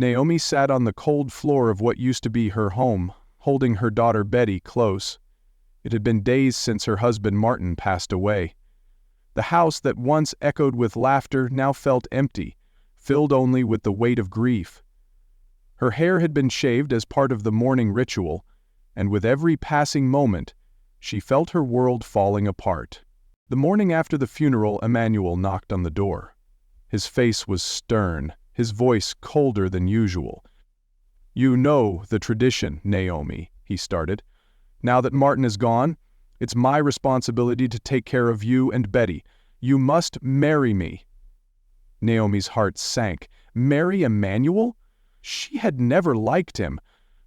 Naomi sat on the cold floor of what used to be her home, holding her daughter Betty close. It had been days since her husband Martin passed away. The house that once echoed with laughter now felt empty, filled only with the weight of grief. Her hair had been shaved as part of the mourning ritual, and with every passing moment, she felt her world falling apart. The morning after the funeral, Emanuel knocked on the door. His face was stern, his voice colder than usual. "You know the tradition, Naomi," he started. "Now that Martin is gone, it's my responsibility to take care of you and Betty. You must marry me." Naomi's heart sank. Marry Emanuel? She had never liked him.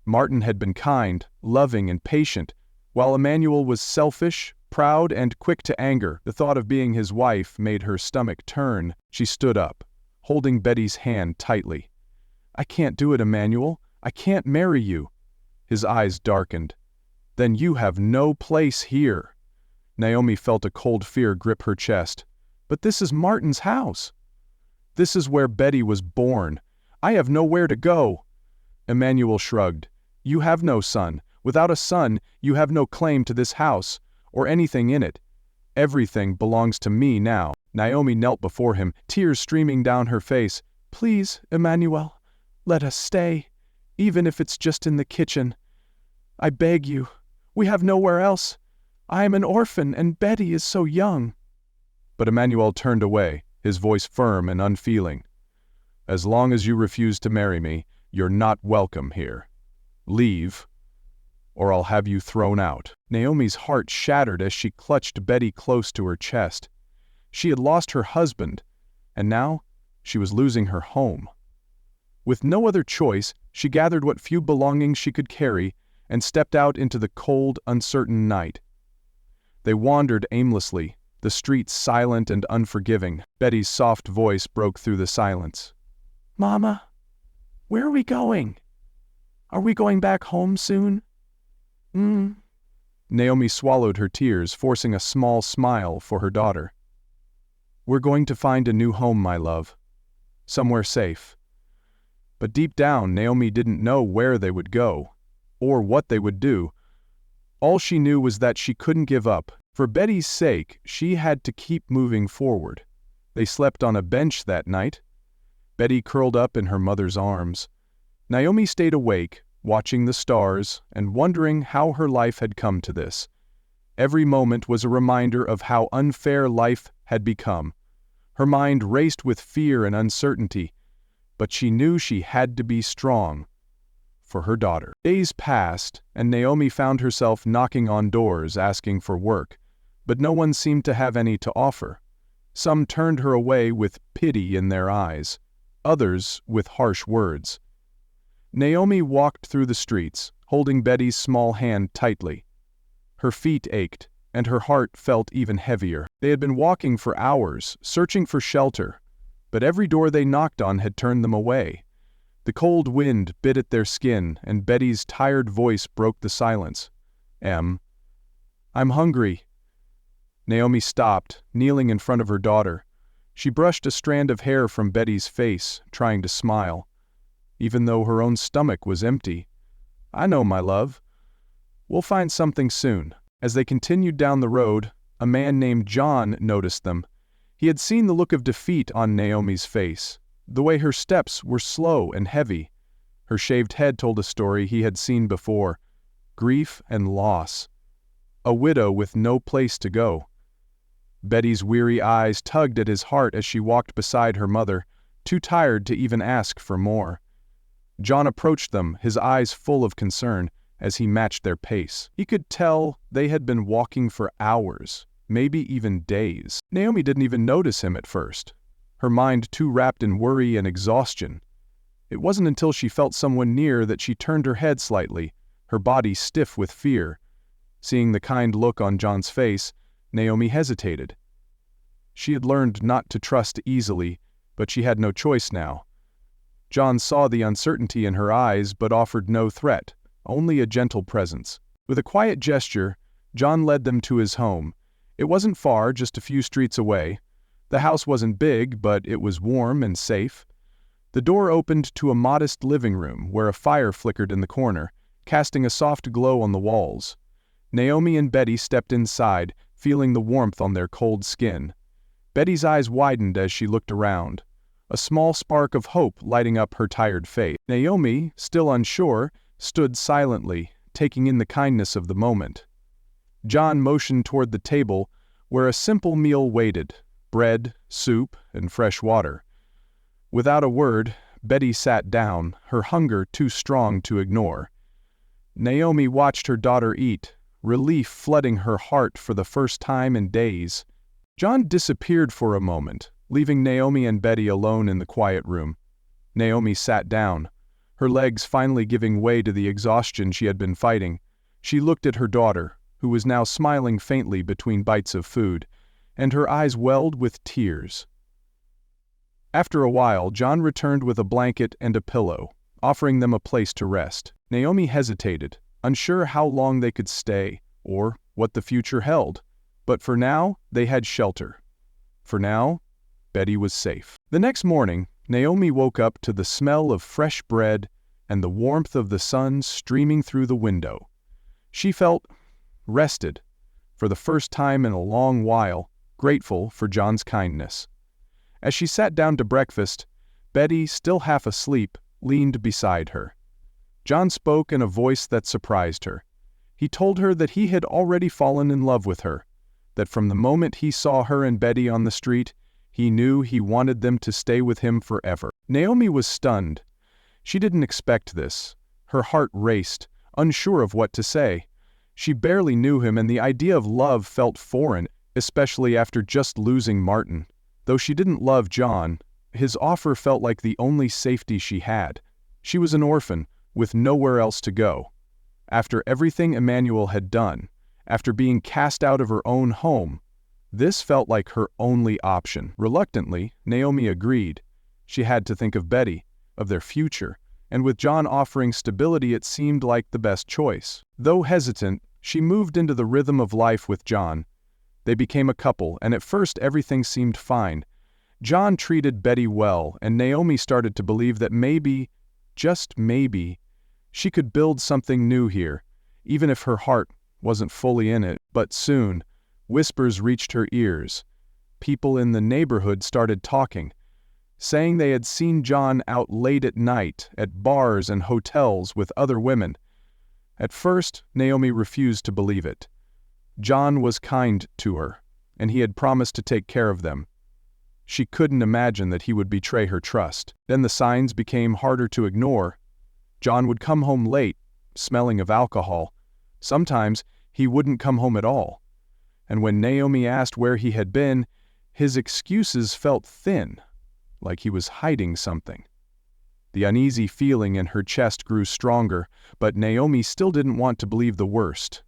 Martin had been kind, loving, and patient, while Emanuel was selfish, proud, and quick to anger. The thought of being his wife made her stomach turn. She stood up, holding Betty's hand tightly. "I can't do it, Emanuel. I can't marry you." His eyes darkened. "Then you have no place here." Naomi felt a cold fear grip her chest. "But this is Martin's house. This is where Betty was born. I have nowhere to go." Emanuel shrugged. "You have no son. Without a son, you have no claim to this house, or anything in it. Everything belongs to me now." Naomi knelt before him, tears streaming down her face. "Please, Emanuel, let us stay, even if it's just in the kitchen. I beg you. We have nowhere else. I am an orphan, and Betty is so young." But Emanuel turned away, his voice firm and unfeeling. "As long as you refuse to marry me, you're not welcome here. Leave, or I'll have you thrown out." Naomi's heart shattered as she clutched Betty close to her chest. She had lost her husband, and now she was losing her home. With no other choice, she gathered what few belongings she could carry and stepped out into the cold, uncertain night. They wandered aimlessly, the streets silent and unforgiving. Betty's soft voice broke through the silence. "Mama, where are we going? Are we going back home soon?" Naomi swallowed her tears, forcing a small smile for her daughter. "We're going to find a new home, my love. Somewhere safe." But deep down, Naomi didn't know where they would go, or what they would do. All she knew was that she couldn't give up. For Betty's sake, she had to keep moving forward. They slept on a bench that night, Betty curled up in her mother's arms. Naomi stayed awake, watching the stars and wondering how her life had come to this. Every moment was a reminder of how unfair life had become. Her mind raced with fear and uncertainty, but she knew she had to be strong for her daughter. Days passed, and Naomi found herself knocking on doors asking for work, but no one seemed to have any to offer. Some turned her away with pity in their eyes, others with harsh words. Naomi walked through the streets, holding Betty's small hand tightly. Her feet ached, and her heart felt even heavier. They had been walking for hours, searching for shelter, but every door they knocked on had turned them away. The cold wind bit at their skin, and Betty's tired voice broke the silence. "I'm hungry." Naomi stopped, kneeling in front of her daughter. She brushed a strand of hair from Betty's face, trying to smile, even though her own stomach was empty. "I know, my love. We'll find something soon." As they continued down the road, a man named John noticed them. He had seen the look of defeat on Naomi's face, the way her steps were slow and heavy. Her shaved head told a story he had seen before: grief and loss. A widow with no place to go. Betty's weary eyes tugged at his heart as she walked beside her mother, too tired to even ask for more. John approached them, his eyes full of concern, as he matched their pace. He could tell they had been walking for hours, maybe even days. Naomi didn't even notice him at first, her mind too wrapped in worry and exhaustion. It wasn't until she felt someone near that she turned her head slightly, her body stiff with fear. Seeing the kind look on John's face, Naomi hesitated. She had learned not to trust easily, but she had no choice now. John saw the uncertainty in her eyes but offered no threat, only a gentle presence. With a quiet gesture, John led them to his home. It wasn't far, just a few streets away. The house wasn't big, but it was warm and safe. The door opened to a modest living room where a fire flickered in the corner, casting a soft glow on the walls. Naomi and Betty stepped inside, feeling the warmth on their cold skin. Betty's eyes widened as she looked around, a small spark of hope lighting up her tired face. Naomi, still unsure, stood silently, taking in the kindness of the moment. John motioned toward the table where a simple meal waited: bread, soup, and fresh water. Without a word, Betty sat down, her hunger too strong to ignore. Naomi watched her daughter eat, relief flooding her heart for the first time in days. John disappeared for a moment, leaving Naomi and Betty alone in the quiet room. Naomi sat down, her legs finally giving way to the exhaustion she had been fighting. She looked at her daughter, who was now smiling faintly between bites of food, and her eyes welled with tears. After a while, John returned with a blanket and a pillow, offering them a place to rest. Naomi hesitated, unsure how long they could stay, or what the future held. But for now, they had shelter. For now, Betty was safe. The next morning, Naomi woke up to the smell of fresh bread and the warmth of the sun streaming through the window. She felt rested, for the first time in a long while, grateful for John's kindness. As she sat down to breakfast, Betty, still half asleep, leaned beside her. John spoke in a voice that surprised her. He told her that he had already fallen in love with her, that from the moment he saw her and Betty on the street, he knew he wanted them to stay with him forever. Naomi was stunned. She didn't expect this. Her heart raced, unsure of what to say. She barely knew him, and the idea of love felt foreign, especially after just losing Martin. Though she didn't love John, his offer felt like the only safety she had. She was an orphan, with nowhere else to go. After everything Emanuel had done, after being cast out of her own home, this felt like her only option. Reluctantly, Naomi agreed. She had to think of Betty, of their future, and with John offering stability, it seemed like the best choice. Though hesitant, she moved into the rhythm of life with John. They became a couple, and at first everything seemed fine. John treated Betty well, and Naomi started to believe that maybe, just maybe, she could build something new here, even if her heart wasn't fully in it. But soon, whispers reached her ears. People in the neighborhood started talking, saying they had seen John out late at night at bars and hotels with other women. At first, Naomi refused to believe it. John was kind to her, and he had promised to take care of them. She couldn't imagine that he would betray her trust. Then the signs became harder to ignore. John would come home late, smelling of alcohol. Sometimes he wouldn't come home at all. And when Naomi asked where he had been, his excuses felt thin, like he was hiding something. The uneasy feeling in her chest grew stronger, but Naomi still didn't want to believe the worst.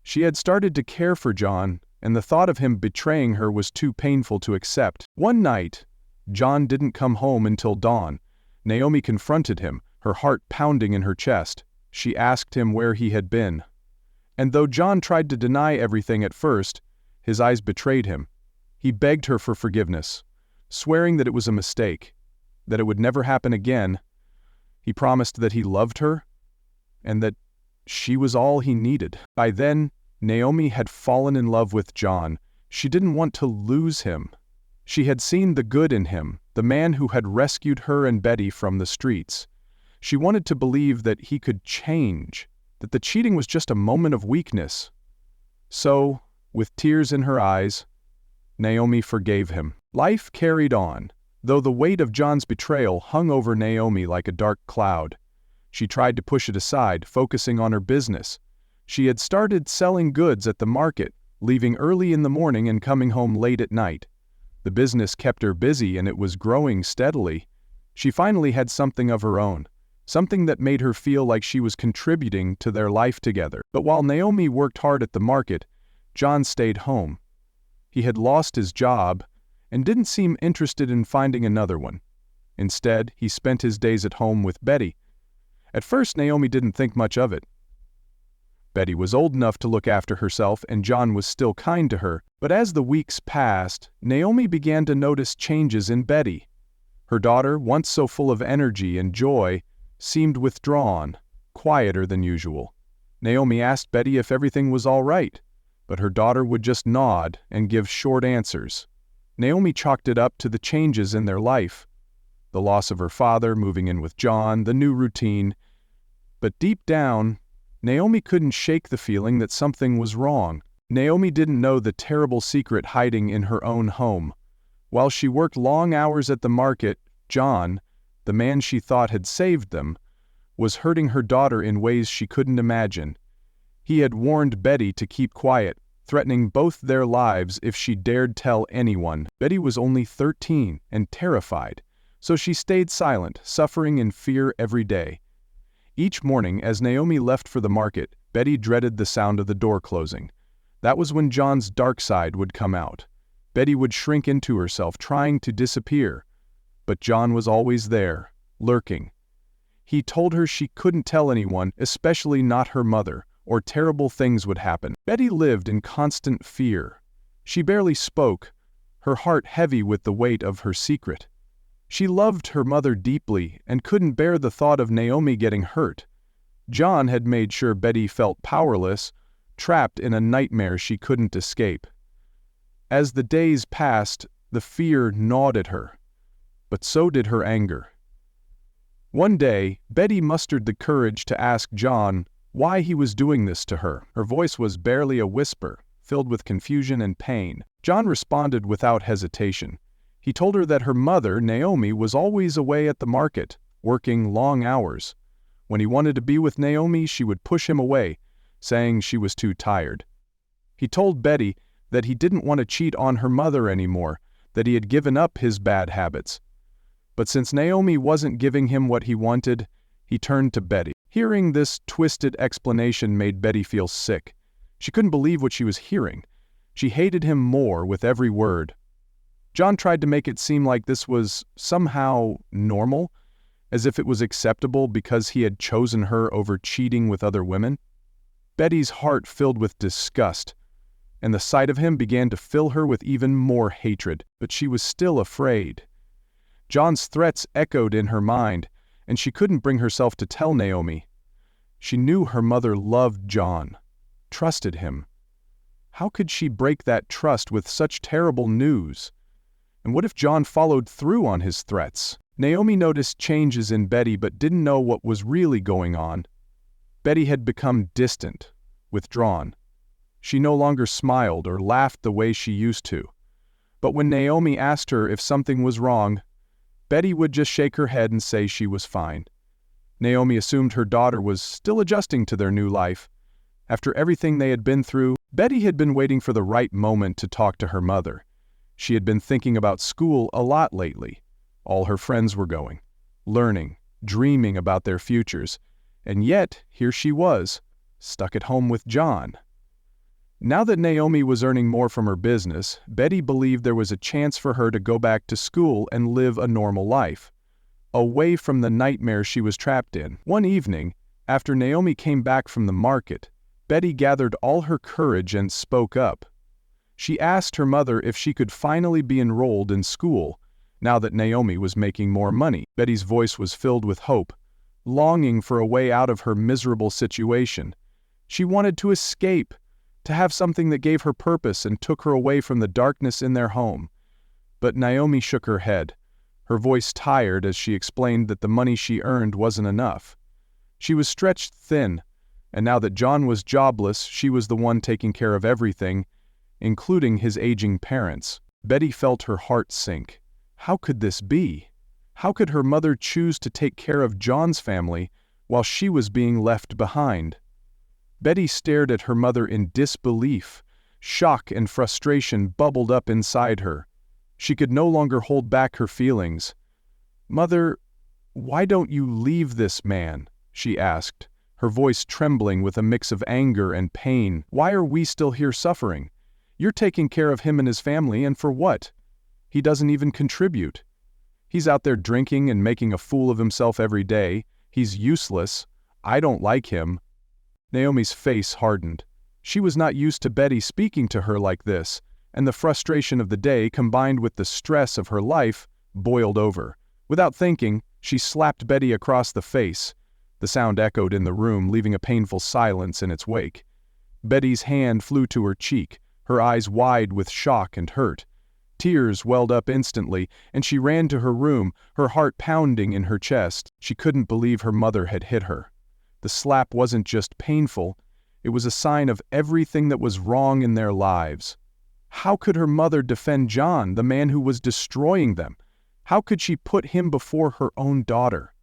She had started to care for John, and the thought of him betraying her was too painful to accept. One night, John didn't come home until dawn. Naomi confronted him, her heart pounding in her chest. She asked him where he had been. And though John tried to deny everything at first, his eyes betrayed him. He begged her for forgiveness, swearing that it was a mistake, that it would never happen again. He promised that he loved her, and that she was all he needed. By then, Naomi had fallen in love with John. She didn't want to lose him. She had seen the good in him, the man who had rescued her and Betty from the streets. She wanted to believe that he could change, that the cheating was just a moment of weakness. So, with tears in her eyes, Naomi forgave him. Life carried on, though the weight of John's betrayal hung over Naomi like a dark cloud. She tried to push it aside, focusing on her business. She had started selling goods at the market, leaving early in the morning and coming home late at night. The business kept her busy, and it was growing steadily. She finally had something of her own, something that made her feel like she was contributing to their life together. But while Naomi worked hard at the market, John stayed home. He had lost his job and didn't seem interested in finding another one. Instead, he spent his days at home with Betty. At first, Naomi didn't think much of it. Betty was old enough to look after herself, and John was still kind to her. But as the weeks passed, Naomi began to notice changes in Betty. Her daughter, once so full of energy and joy, seemed withdrawn, quieter than usual. Naomi asked Betty if everything was all right, but her daughter would just nod and give short answers. Naomi chalked it up to the changes in their life. The loss of her father, moving in with John, the new routine. But deep down, Naomi couldn't shake the feeling that something was wrong. Naomi didn't know the terrible secret hiding in her own home. While she worked long hours at the market, John, the man she thought had saved them, was hurting her daughter in ways she couldn't imagine. He had warned Betty to keep quiet, threatening both their lives if she dared tell anyone. Betty was only 13 and terrified, so she stayed silent, suffering in fear every day. Each morning, as Naomi left for the market, Betty dreaded the sound of the door closing. That was when John's dark side would come out. Betty would shrink into herself, trying to disappear. But John was always there, lurking. He told her she couldn't tell anyone, especially not her mother, or terrible things would happen. Betty lived in constant fear. She barely spoke, her heart heavy with the weight of her secret. She loved her mother deeply and couldn't bear the thought of Naomi getting hurt. John had made sure Betty felt powerless, trapped in a nightmare she couldn't escape. As the days passed, the fear gnawed at her, but so did her anger. One day, Betty mustered the courage to ask John why he was doing this to her. Her voice was barely a whisper, filled with confusion and pain. John responded without hesitation. He told her that her mother, Naomi, was always away at the market, working long hours. When he wanted to be with Naomi, she would push him away, saying she was too tired. He told Betty that he didn't want to cheat on her mother anymore, that he had given up his bad habits. But since Naomi wasn't giving him what he wanted, he turned to Betty. Hearing this twisted explanation made Betty feel sick. She couldn't believe what she was hearing. She hated him more with every word. John tried to make it seem like this was somehow normal, as if it was acceptable because he had chosen her over cheating with other women. Betty's heart filled with disgust, and the sight of him began to fill her with even more hatred, but she was still afraid. John's threats echoed in her mind, and she couldn't bring herself to tell Naomi. She knew her mother loved John, trusted him. How could she break that trust with such terrible news? And what if John followed through on his threats? Naomi noticed changes in Betty but didn't know what was really going on. Betty had become distant, withdrawn. She no longer smiled or laughed the way she used to. But when Naomi asked her if something was wrong, Betty would just shake her head and say she was fine. Naomi assumed her daughter was still adjusting to their new life. After everything they had been through, Betty had been waiting for the right moment to talk to her mother. She had been thinking about school a lot lately. All her friends were going, learning, dreaming about their futures, and yet here she was, stuck at home with John. Now that Naomi was earning more from her business, Betty believed there was a chance for her to go back to school and live a normal life, away from the nightmare she was trapped in. One evening, after Naomi came back from the market, Betty gathered all her courage and spoke up. She asked her mother if she could finally be enrolled in school, now that Naomi was making more money. Betty's voice was filled with hope, longing for a way out of her miserable situation. She wanted to escape, to have something that gave her purpose and took her away from the darkness in their home. But Naomi shook her head, her voice tired as she explained that the money she earned wasn't enough. She was stretched thin, and now that John was jobless, she was the one taking care of everything, including his aging parents. Betty felt her heart sink. How could this be? How could her mother choose to take care of John's family while she was being left behind? Betty stared at her mother in disbelief. Shock and frustration bubbled up inside her. She could no longer hold back her feelings. "Mother, why don't you leave this man?" she asked, her voice trembling with a mix of anger and pain. "Why are we still here suffering? You're taking care of him and his family, and for what? He doesn't even contribute. He's out there drinking and making a fool of himself every day. He's useless. I don't like him." Naomi's face hardened. She was not used to Betty speaking to her like this, and the frustration of the day combined with the stress of her life boiled over. Without thinking, she slapped Betty across the face. The sound echoed in the room, leaving a painful silence in its wake. Betty's hand flew to her cheek, her eyes wide with shock and hurt. Tears welled up instantly, and she ran to her room, her heart pounding in her chest. She couldn't believe her mother had hit her. The slap wasn't just painful, it was a sign of everything that was wrong in their lives. How could her mother defend John, the man who was destroying them? How could she put him before her own daughter?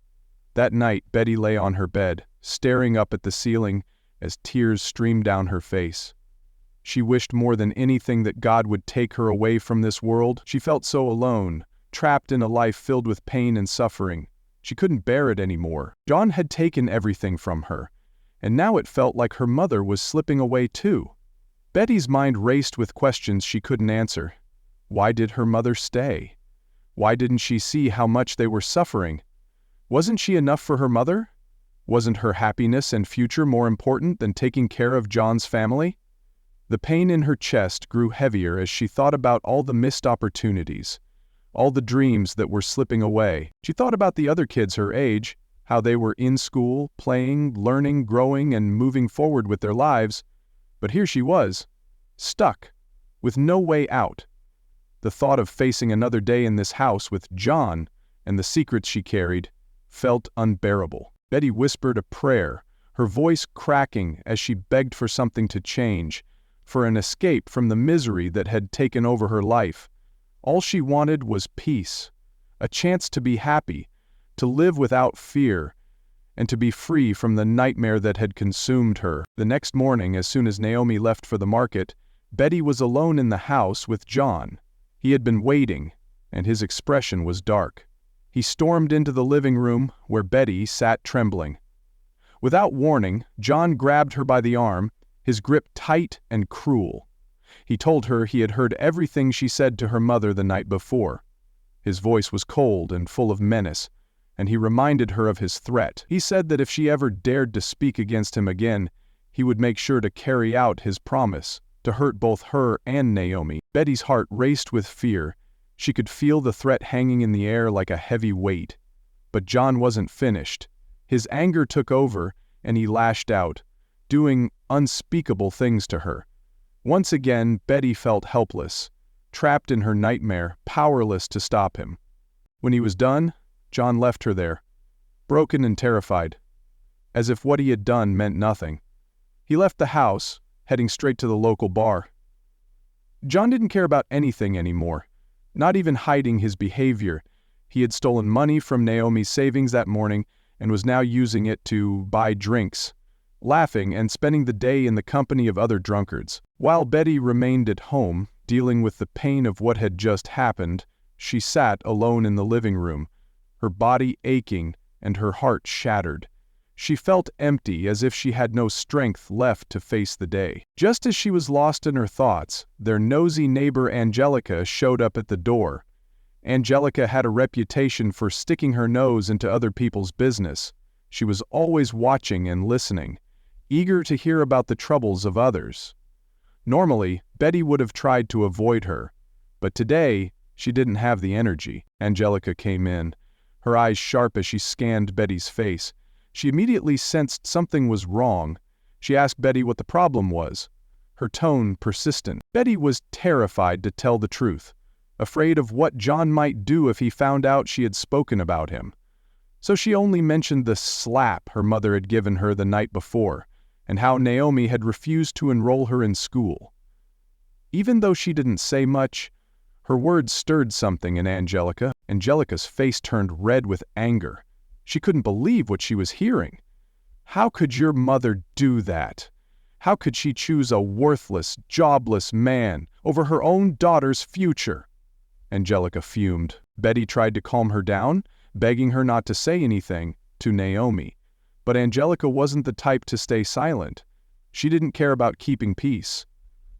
That night, Betty lay on her bed, staring up at the ceiling as tears streamed down her face. She wished more than anything that God would take her away from this world. She felt so alone, trapped in a life filled with pain and suffering. She couldn't bear it anymore. John had taken everything from her, and now it felt like her mother was slipping away too. Betty's mind raced with questions she couldn't answer. Why did her mother stay? Why didn't she see how much they were suffering? Wasn't she enough for her mother? Wasn't her happiness and future more important than taking care of John's family? The pain in her chest grew heavier as she thought about all the missed opportunities, all the dreams that were slipping away. She thought about the other kids her age, how they were in school, playing, learning, growing, and moving forward with their lives. But here she was, stuck, with no way out. The thought of facing another day in this house with John and the secrets she carried felt unbearable. Betty whispered a prayer, her voice cracking as she begged for something to change, for an escape from the misery that had taken over her life. All she wanted was peace, a chance to be happy, to live without fear, and to be free from the nightmare that had consumed her. The next morning, as soon as Naomi left for the market, Betty was alone in the house with John. He had been waiting, and his expression was dark. He stormed into the living room, where Betty sat trembling. Without warning, John grabbed her by the arm, his grip tight and cruel. He told her he had heard everything she said to her mother the night before. His voice was cold and full of menace, and he reminded her of his threat. He said that if she ever dared to speak against him again, he would make sure to carry out his promise, to hurt both her and Naomi. Betty's heart raced with fear. She could feel the threat hanging in the air like a heavy weight. But John wasn't finished. His anger took over, and he lashed out, doing unspeakable things to her. Once again, Betty felt helpless, trapped in her nightmare, powerless to stop him. When he was done, John left her there, broken and terrified, as if what he had done meant nothing. He left the house, heading straight to the local bar. John didn't care about anything anymore, not even hiding his behavior. He had stolen money from Naomi's savings that morning and was now using it to buy drinks, laughing and spending the day in the company of other drunkards. While Betty remained at home, dealing with the pain of what had just happened, she sat alone in the living room, her body aching and her heart shattered. She felt empty, as if she had no strength left to face the day. Just as she was lost in her thoughts, their nosy neighbor Angelica showed up at the door. Angelica had a reputation for sticking her nose into other people's business. She was always watching and listening, eager to hear about the troubles of others. Normally, Betty would have tried to avoid her, but today she didn't have the energy. Angelica came in, her eyes sharp as she scanned Betty's face. She immediately sensed something was wrong. She asked Betty what the problem was, her tone persistent. Betty was terrified to tell the truth, afraid of what John might do if he found out she had spoken about him. So she only mentioned the slap her mother had given her the night before, and how Naomi had refused to enroll her in school. Even though she didn't say much, her words stirred something in Angelica. Angelica's face turned red with anger. She couldn't believe what she was hearing. How could your mother do that? How could she choose a worthless, jobless man over her own daughter's future? Angelica fumed. Betty tried to calm her down, begging her not to say anything to Naomi. But Angelica wasn't the type to stay silent. She didn't care about keeping peace.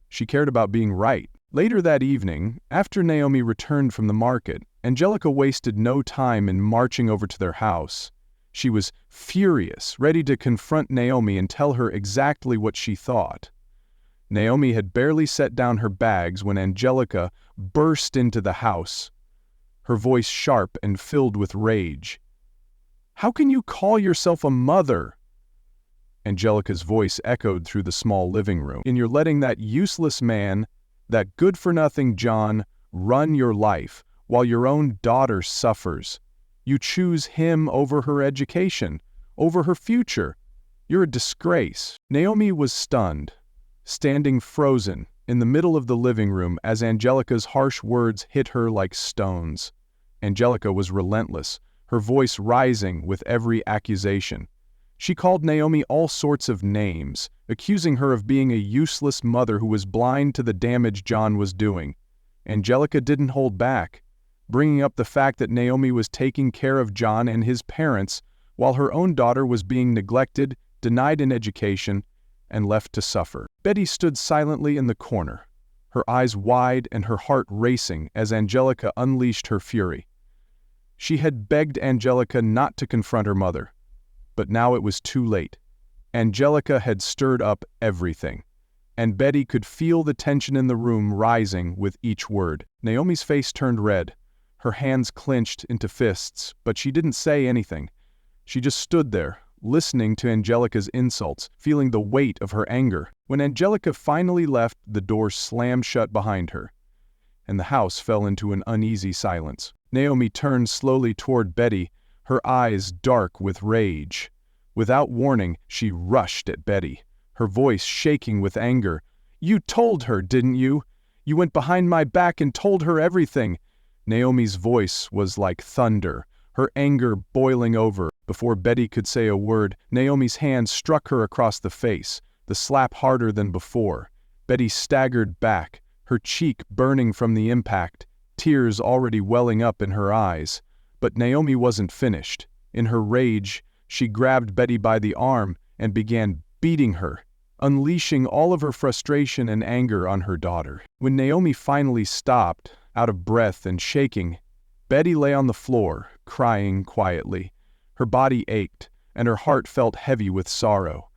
She cared about being right. Later that evening, after Naomi returned from the market, Angelica wasted no time in marching over to their house. She was furious, ready to confront Naomi and tell her exactly what she thought. Naomi had barely set down her bags when Angelica burst into the house. her voice sharp and filled with rage. "How can you call yourself a mother?" Angelica's voice echoed through the small living room. "And you're letting that useless man, that good-for-nothing John, run your life, while your own daughter suffers. You choose him over her education, over her future. You're a disgrace." Naomi was stunned, standing frozen in the middle of the living room as Angelica's harsh words hit her like stones. Angelica was relentless, her voice rising with every accusation. She called Naomi all sorts of names, accusing her of being a useless mother who was blind to the damage John was doing. Angelica didn't hold back, bringing up the fact that Naomi was taking care of John and his parents while her own daughter was being neglected, denied an education, and left to suffer. Betty stood silently in the corner, her eyes wide and her heart racing as Angelica unleashed her fury. She had begged Angelica not to confront her mother, but now it was too late. Angelica had stirred up everything, and Betty could feel the tension in the room rising with each word. Naomi's face turned red, her hands clenched into fists, but she didn't say anything. She just stood there, listening to Angelica's insults, feeling the weight of her anger. When Angelica finally left, the door slammed shut behind her, and the house fell into an uneasy silence. Naomi turned slowly toward Betty, her eyes dark with rage. Without warning, she rushed at Betty, her voice shaking with anger. "You told her, didn't you? You went behind my back and told her everything." Naomi's voice was like thunder, her anger boiling over. Before Betty could say a word, Naomi's hand struck her across the face, the slap harder than before. Betty staggered back, her cheek burning from the impact, tears already welling up in her eyes. But Naomi wasn't finished. In her rage, she grabbed Betty by the arm and began beating her, unleashing all of her frustration and anger on her daughter. When Naomi finally stopped, out of breath and shaking, Betty lay on the floor, crying quietly. Her body ached, and her heart felt heavy with sorrow.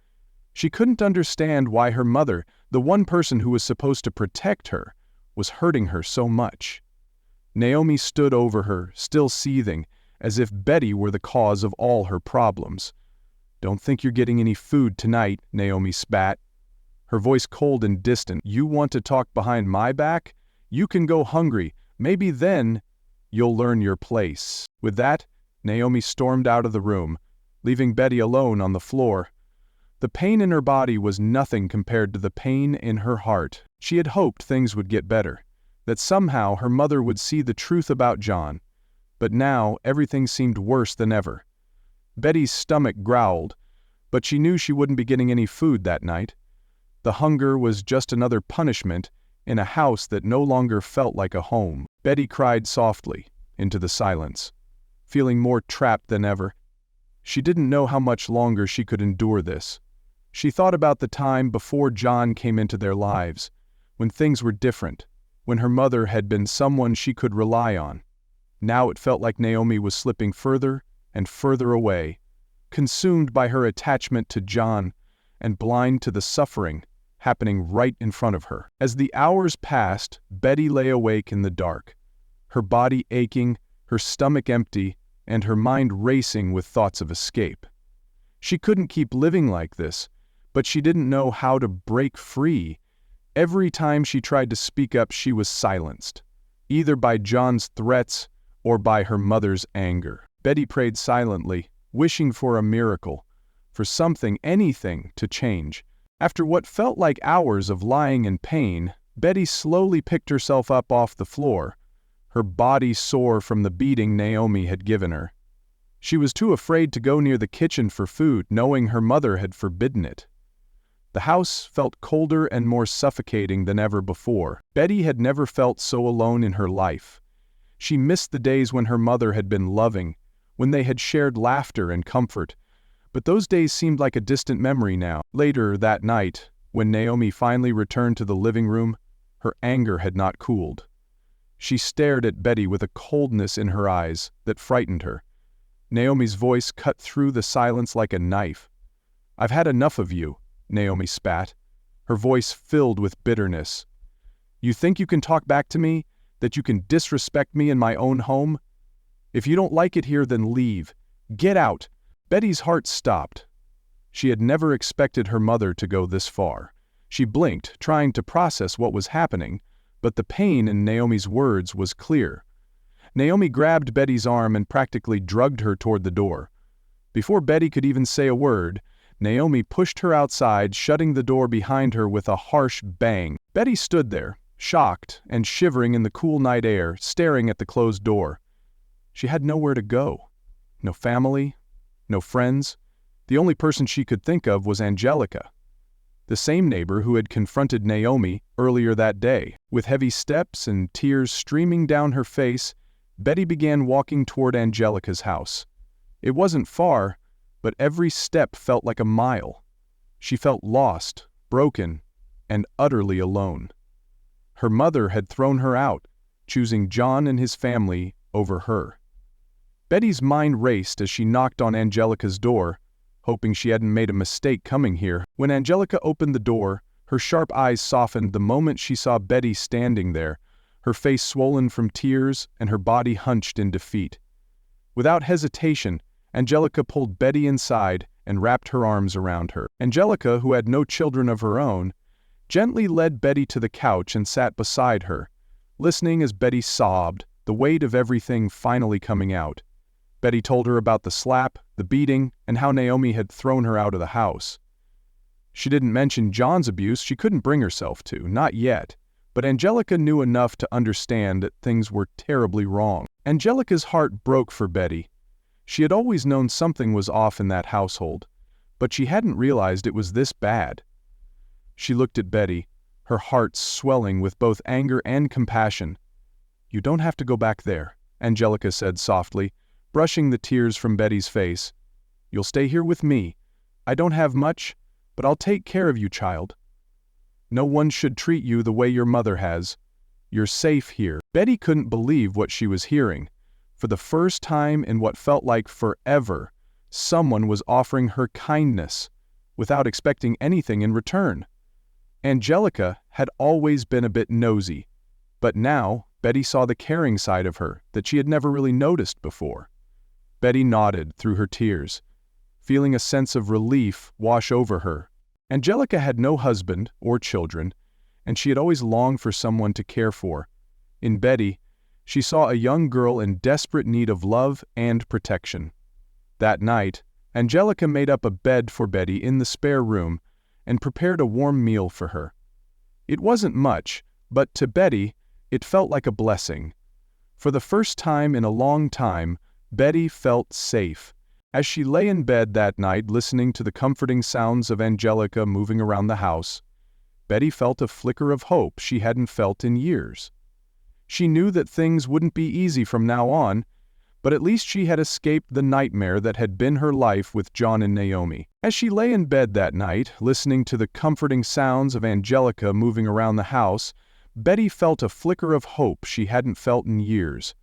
She couldn't understand why her mother, the one person who was supposed to protect her, was hurting her so much. Naomi stood over her, still seething, as if Betty were the cause of all her problems. "Don't think you're getting any food tonight," Naomi spat, her voice cold and distant. "You want to talk behind my back? You can go hungry. Maybe then you'll learn your place." With that, Naomi stormed out of the room, leaving Betty alone on the floor. The pain in her body was nothing compared to the pain in her heart. She had hoped things would get better, that somehow her mother would see the truth about John. But now everything seemed worse than ever. Betty's stomach growled, but she knew she wouldn't be getting any food that night. The hunger was just another punishment in a house that no longer felt like a home. Betty cried softly into the silence, feeling more trapped than ever. She didn't know how much longer she could endure this. She thought about the time before John came into their lives, when things were different, when her mother had been someone she could rely on. Now it felt like Naomi was slipping further and further away, consumed by her attachment to John and blind to the suffering happening right in front of her. As the hours passed, Betty lay awake in the dark, her body aching, her stomach empty, and her mind racing with thoughts of escape. She couldn't keep living like this, but she didn't know how to break free. Every time she tried to speak up, she was silenced, either by John's threats or by her mother's anger. Betty prayed silently, wishing for a miracle, for something, anything, to change. After what felt like hours of lying in pain, Betty slowly picked herself up off the floor, her body sore from the beating Naomi had given her. She was too afraid to go near the kitchen for food, knowing her mother had forbidden it. The house felt colder and more suffocating than ever before. Betty had never felt so alone in her life. She missed the days when her mother had been loving, when they had shared laughter and comfort. But those days seemed like a distant memory now. Later that night, when Naomi finally returned to the living room, her anger had not cooled. She stared at Betty with a coldness in her eyes that frightened her. Naomi's voice cut through the silence like a knife. "I've had enough of you," Naomi spat, her voice filled with bitterness. "You think you can talk back to me? that you can disrespect me in my own home? If you don't like it here, then leave. Get out." Betty's heart stopped. She had never expected her mother to go this far. She blinked, trying to process what was happening, but the pain in Naomi's words was clear. Naomi grabbed Betty's arm and practically dragged her toward the door. Before Betty could even say a word, Naomi pushed her outside, shutting the door behind her with a harsh bang. Betty stood there, shocked and shivering in the cool night air, staring at the closed door. She had nowhere to go. No family, no friends. The only person she could think of was Angelica, the same neighbor who had confronted Naomi earlier that day. With heavy steps and tears streaming down her face, Betty began walking toward Angelica's house. It wasn't far, but every step felt like a mile. She felt lost, broken, and utterly alone. Her mother had thrown her out, choosing John and his family over her. Betty's mind raced as she knocked on Angelica's door, hoping she hadn't made a mistake coming here. When Angelica opened the door, her sharp eyes softened the moment she saw Betty standing there, her face swollen from tears and her body hunched in defeat. Without hesitation, Angelica pulled Betty inside and wrapped her arms around her. Angelica, who had no children of her own, gently led Betty to the couch and sat beside her, listening as Betty sobbed, the weight of everything finally coming out. Betty told her about the slap, the beating, and how Naomi had thrown her out of the house. She didn't mention John's abuse. She couldn't bring herself to, not yet, but Angelica knew enough to understand that things were terribly wrong. Angelica's heart broke for Betty. She had always known something was off in that household, but she hadn't realized it was this bad. She looked at Betty, her heart swelling with both anger and compassion. "You don't have to go back there," Angelica said softly, brushing the tears from Betty's face. "You'll stay here with me. I don't have much, but I'll take care of you, child. No one should treat you the way your mother has. You're safe here." Betty couldn't believe what she was hearing. For the first time in what felt like forever, someone was offering her kindness, without expecting anything in return. Angelica had always been a bit nosy, but now Betty saw the caring side of her that she had never really noticed before. Betty nodded through her tears, feeling a sense of relief wash over her. Angelica had no husband or children, and she had always longed for someone to care for. In Betty, she saw a young girl in desperate need of love and protection. That night, Angelica made up a bed for Betty in the spare room and prepared a warm meal for her. It wasn't much, but to Betty, it felt like a blessing. For the first time in a long time, Betty felt safe. As she lay in bed that night listening to the comforting sounds of Angelica moving around the house, Betty felt a flicker of hope she hadn't felt in years. She knew that things wouldn't be easy from now on, but at least she had escaped the nightmare that had been her life with John and Naomi. As she lay in bed that night, listening to the comforting sounds of Angelica moving around the house, Betty felt a flicker of hope she hadn't felt in years.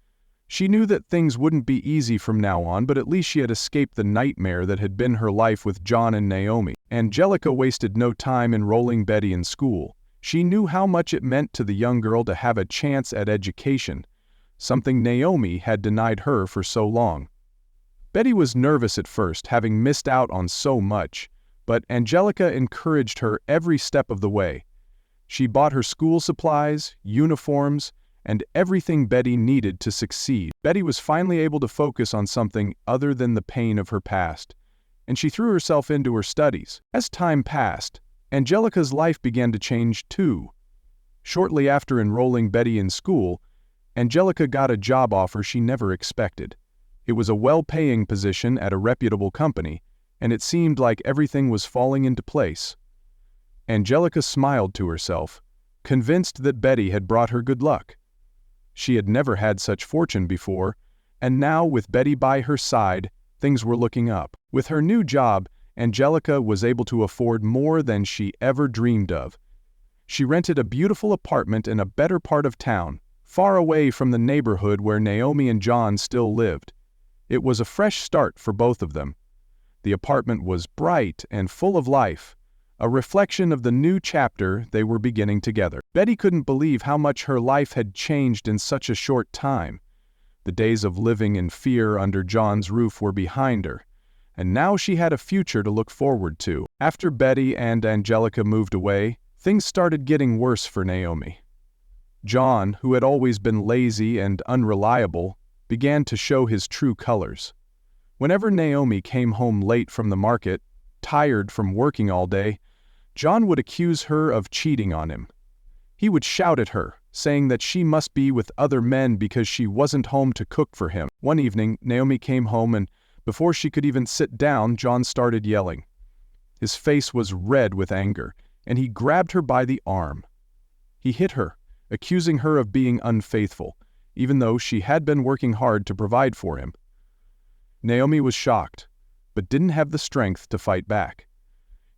She knew that things wouldn't be easy from now on, but at least she had escaped the nightmare that had been her life with John and Naomi. Angelica wasted no time enrolling Betty in school. She knew how much it meant to the young girl to have a chance at education, something Naomi had denied her for so long. Betty was nervous at first, having missed out on so much, but Angelica encouraged her every step of the way. She bought her school supplies, uniforms, and everything Betty needed to succeed. Betty was finally able to focus on something other than the pain of her past, and she threw herself into her studies. As time passed, Angelica's life began to change too. Shortly after enrolling Betty in school, Angelica got a job offer she never expected. It was a well-paying position at a reputable company, and it seemed like everything was falling into place. Angelica smiled to herself, convinced that Betty had brought her good luck. She had never had such fortune before, and now with Betty by her side, things were looking up. With her new job, Angelica was able to afford more than she ever dreamed of. She rented a beautiful apartment in a better part of town, far away from the neighborhood where Naomi and John still lived. It was a fresh start for both of them. The apartment was bright and full of life. a reflection of the new chapter they were beginning together. Betty couldn't believe how much her life had changed in such a short time. The days of living in fear under John's roof were behind her, and now she had a future to look forward to. After Betty and Angelica moved away, things started getting worse for Naomi. John, who had always been lazy and unreliable, began to show his true colors. Whenever Naomi came home late from the market, tired from working all day, John would accuse her of cheating on him. He would shout at her, saying that she must be with other men because she wasn't home to cook for him. One evening, Naomi came home and, before she could even sit down, John started yelling. His face was red with anger, and he grabbed her by the arm. He hit her, accusing her of being unfaithful, even though she had been working hard to provide for him. Naomi was shocked, but didn't have the strength to fight back.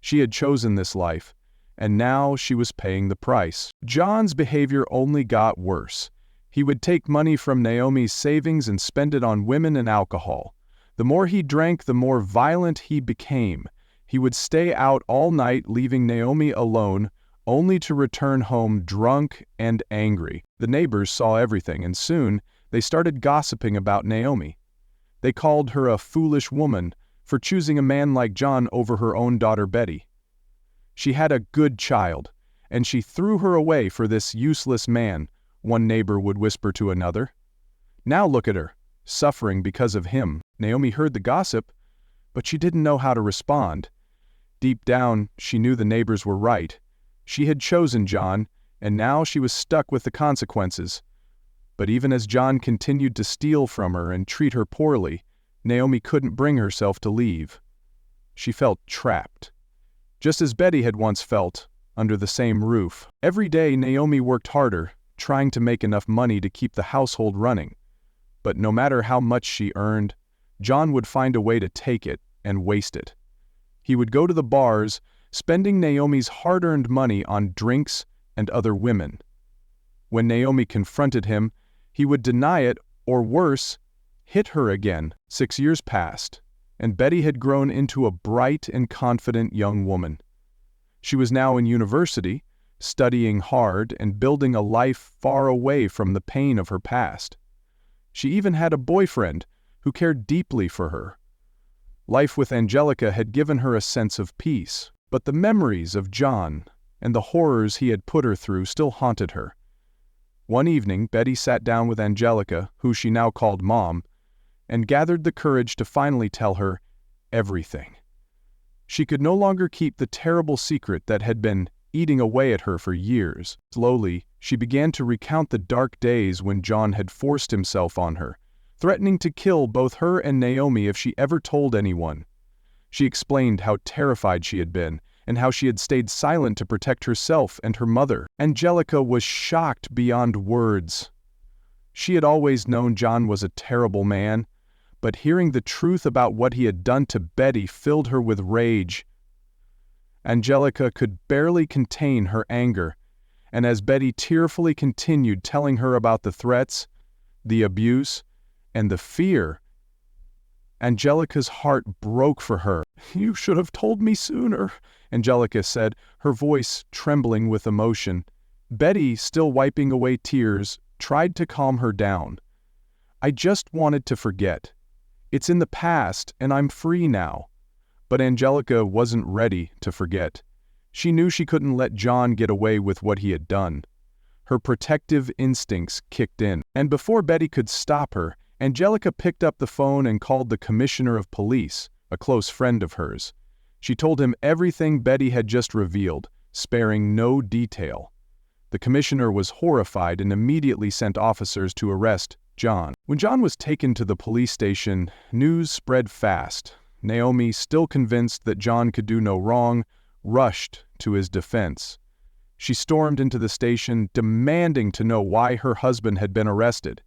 She had chosen this life, and now she was paying the price. John's behavior only got worse. He would take money from Naomi's savings and spend it on women and alcohol. The more he drank, the more violent he became. He would stay out all night, leaving Naomi alone, only to return home drunk and angry. The neighbors saw everything, and soon they started gossiping about Naomi. They called her a foolish woman for choosing a man like John over her own daughter Betty. She had a good child, and she threw her away for this useless man, one neighbor would whisper to another. Now look at her, suffering because of him. Naomi heard the gossip, but she didn't know how to respond. Deep down, she knew the neighbors were right. She had chosen John, and now she was stuck with the consequences. But even as John continued to steal from her and treat her poorly, Naomi couldn't bring herself to leave. She felt trapped, just as Betty had once felt, under the same roof. Every day Naomi worked harder, trying to make enough money to keep the household running. But no matter how much she earned, John would find a way to take it and waste it. He would go to the bars, spending Naomi's hard-earned money on drinks and other women. When Naomi confronted him, he would deny it, or worse, hit her again. 6 years passed, and Betty had grown into a bright and confident young woman. She was now in university, studying hard and building a life far away from the pain of her past. She even had a boyfriend who cared deeply for her. Life with Angelica had given her a sense of peace, but the memories of John and the horrors he had put her through still haunted her. One evening, Betty sat down with Angelica, who she now called Mom, and gathered the courage to finally tell her everything. She could no longer keep the terrible secret that had been eating away at her for years. Slowly, she began to recount the dark days when John had forced himself on her, threatening to kill both her and Naomi if she ever told anyone. She explained how terrified she had been, and how she had stayed silent to protect herself and her mother. Angelica was shocked beyond words. She had always known John was a terrible man, but hearing the truth about what he had done to Betty filled her with rage. Angelica could barely contain her anger, and as Betty tearfully continued telling her about the threats, the abuse, and the fear, Angelica's heart broke for her. "You should have told me sooner," Angelica said, her voice trembling with emotion. Betty, still wiping away tears, tried to calm her down. "I just wanted to forget. It's in the past, and I'm free now." But Angelica wasn't ready to forget. She knew she couldn't let John get away with what he had done. Her protective instincts kicked in, and before Betty could stop her, Angelica picked up the phone and called the commissioner of police, a close friend of hers. She told him everything Betty had just revealed, sparing no detail. The commissioner was horrified and immediately sent officers to arrest John. When John was taken to the police station, news spread fast. Naomi, still convinced that John could do no wrong, rushed to his defense. She stormed into the station, demanding to know why her husband had been arrested.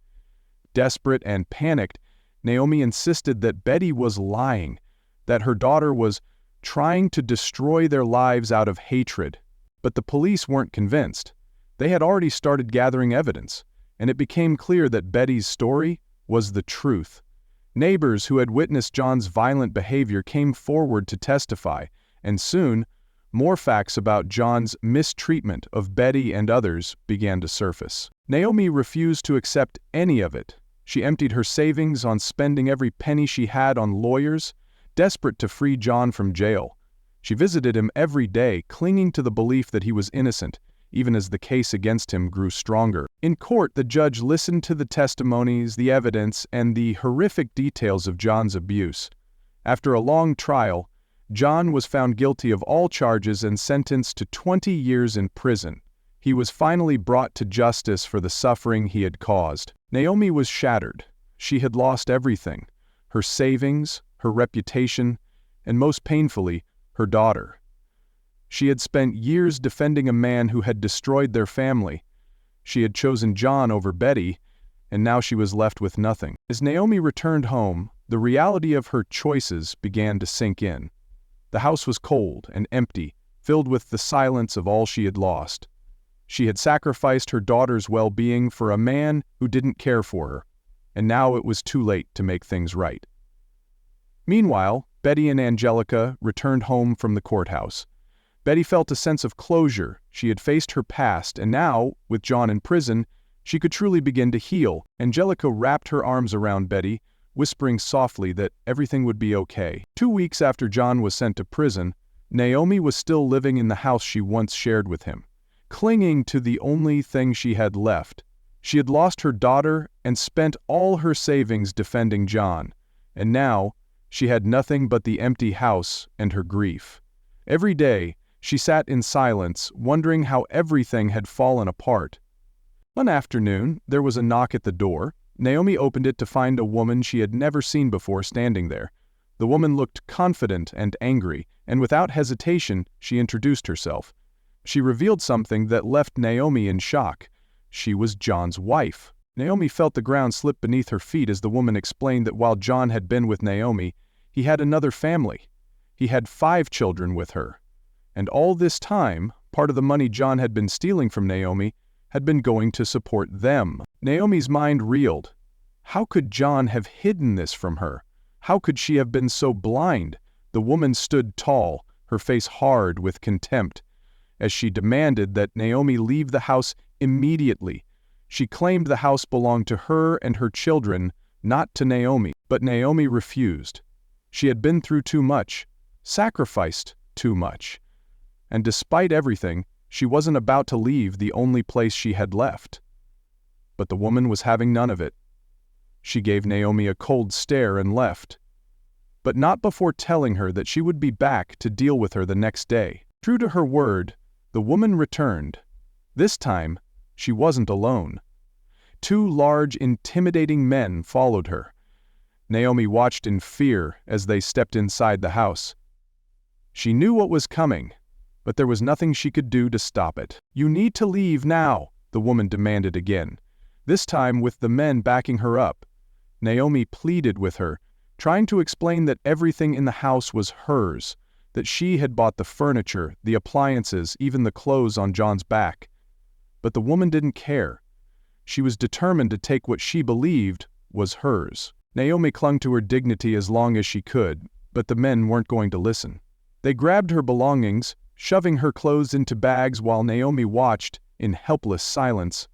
Desperate and panicked, Naomi insisted that Betty was lying, that her daughter was trying to destroy their lives out of hatred. But the police weren't convinced. They had already started gathering evidence, and it became clear that Betty's story was the truth. Neighbors who had witnessed John's violent behavior came forward to testify, and soon, more facts about John's mistreatment of Betty and others began to surface. Naomi refused to accept any of it. She emptied her savings on spending every penny she had on lawyers, desperate to free John from jail. She visited him every day, clinging to the belief that he was innocent, even as the case against him grew stronger. In court, the judge listened to the testimonies, the evidence, and the horrific details of John's abuse. After a long trial, John was found guilty of all charges and sentenced to 20 years in prison. He was finally brought to justice for the suffering he had caused. Naomi was shattered. She had lost everything: her savings, her reputation, and most painfully, her daughter. She had spent years defending a man who had destroyed their family. She had chosen John over Betty, and now she was left with nothing. As Naomi returned home, the reality of her choices began to sink in. The house was cold and empty, filled with the silence of all she had lost. She had sacrificed her daughter's well-being for a man who didn't care for her, and now it was too late to make things right. Meanwhile, Betty and Angelica returned home from the courthouse. Betty felt a sense of closure. She had faced her past, and now, with John in prison, she could truly begin to heal. Angelica wrapped her arms around Betty, whispering softly that everything would be okay. 2 weeks after John was sent to prison, Naomi was still living in the house she once shared with him, clinging to the only thing she had left. She had lost her daughter and spent all her savings defending John, and now she had nothing but the empty house and her grief. Every day, she sat in silence, wondering how everything had fallen apart. One afternoon, there was a knock at the door. Naomi opened it to find a woman she had never seen before standing there. The woman looked confident and angry, and without hesitation, she introduced herself. She revealed something that left Naomi in shock. She was John's wife. Naomi felt the ground slip beneath her feet as the woman explained that while John had been with Naomi, he had another family. He had 5 children with her. And all this time, part of the money John had been stealing from Naomi had been going to support them. Naomi's mind reeled. How could John have hidden this from her? How could she have been so blind? The woman stood tall, her face hard with contempt, as she demanded that Naomi leave the house immediately. She claimed the house belonged to her and her children, not to Naomi. But Naomi refused. She had been through too much, sacrificed too much. And despite everything, she wasn't about to leave the only place she had left. But the woman was having none of it. She gave Naomi a cold stare and left, but not before telling her that she would be back to deal with her the next day. True to her word, the woman returned. This time, she wasn't alone. 2 large, intimidating men followed her. Naomi watched in fear as they stepped inside the house. She knew what was coming, but there was nothing she could do to stop it. "You need to leave now," the woman demanded again, this time with the men backing her up. Naomi pleaded with her, trying to explain that everything in the house was hers, that she had bought the furniture, the appliances, even the clothes on John's back. But the woman didn't care. She was determined to take what she believed was hers. Naomi clung to her dignity as long as she could, but the men weren't going to listen. They grabbed her belongings, shoving her clothes into bags while Naomi watched in helpless silence.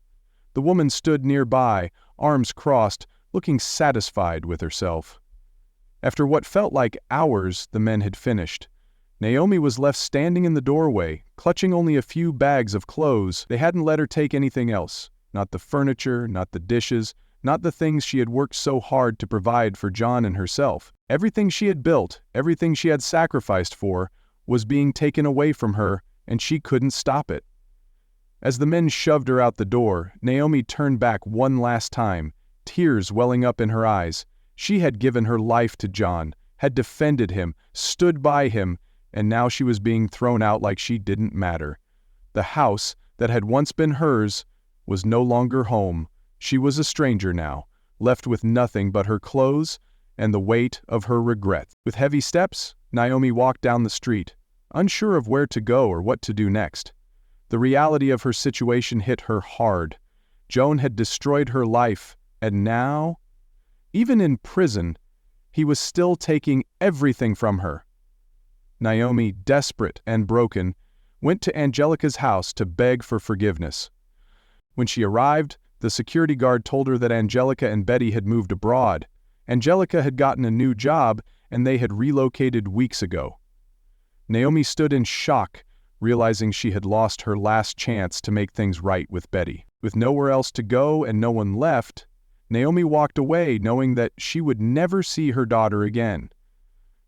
The woman stood nearby, arms crossed, looking satisfied with herself. After what felt like hours, the men had finished. Naomi was left standing in the doorway, clutching only a few bags of clothes. They hadn't let her take anything else. Not the furniture, not the dishes, not the things she had worked so hard to provide for John and herself. Everything she had built, everything she had sacrificed for, was being taken away from her, and she couldn't stop it. As the men shoved her out the door, Naomi turned back one last time, tears welling up in her eyes. She had given her life to John, had defended him, stood by him, and now she was being thrown out like she didn't matter. The house that had once been hers was no longer home. She was a stranger now, left with nothing but her clothes and the weight of her regret. With heavy steps, Naomi walked down the street, unsure of where to go or what to do next. The reality of her situation hit her hard. Joan had destroyed her life, and now, even in prison, he was still taking everything from her. Naomi, desperate and broken, went to Angelica's house to beg for forgiveness. When she arrived, the security guard told her that Angelica and Betty had moved abroad. Angelica had gotten a new job, and they had relocated weeks ago. Naomi stood in shock, realizing she had lost her last chance to make things right with Betty. With nowhere else to go and no one left, Naomi walked away knowing that she would never see her daughter again.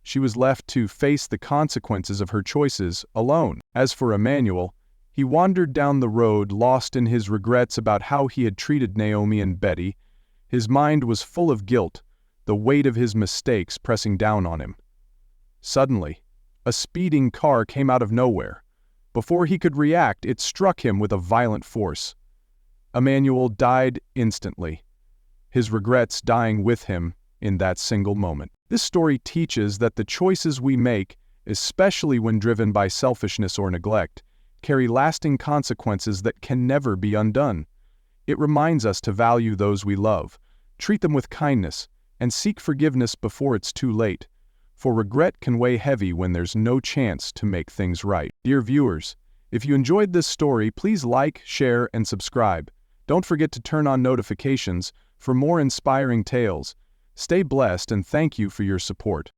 She was left to face the consequences of her choices alone. As for Emanuel, he wandered down the road lost in his regrets about how he had treated Naomi and Betty. His mind was full of guilt, the weight of his mistakes pressing down on him. Suddenly, a speeding car came out of nowhere. Before he could react, it struck him with a violent force. Emanuel died instantly, his regrets dying with him in that single moment. This story teaches that the choices we make, especially when driven by selfishness or neglect, carry lasting consequences that can never be undone. It reminds us to value those we love, treat them with kindness, and seek forgiveness before it's too late, for regret can weigh heavy when there's no chance to make things right. Dear viewers, if you enjoyed this story, please like, share, and subscribe. Don't forget to turn on notifications for more inspiring tales. Stay blessed and thank you for your support.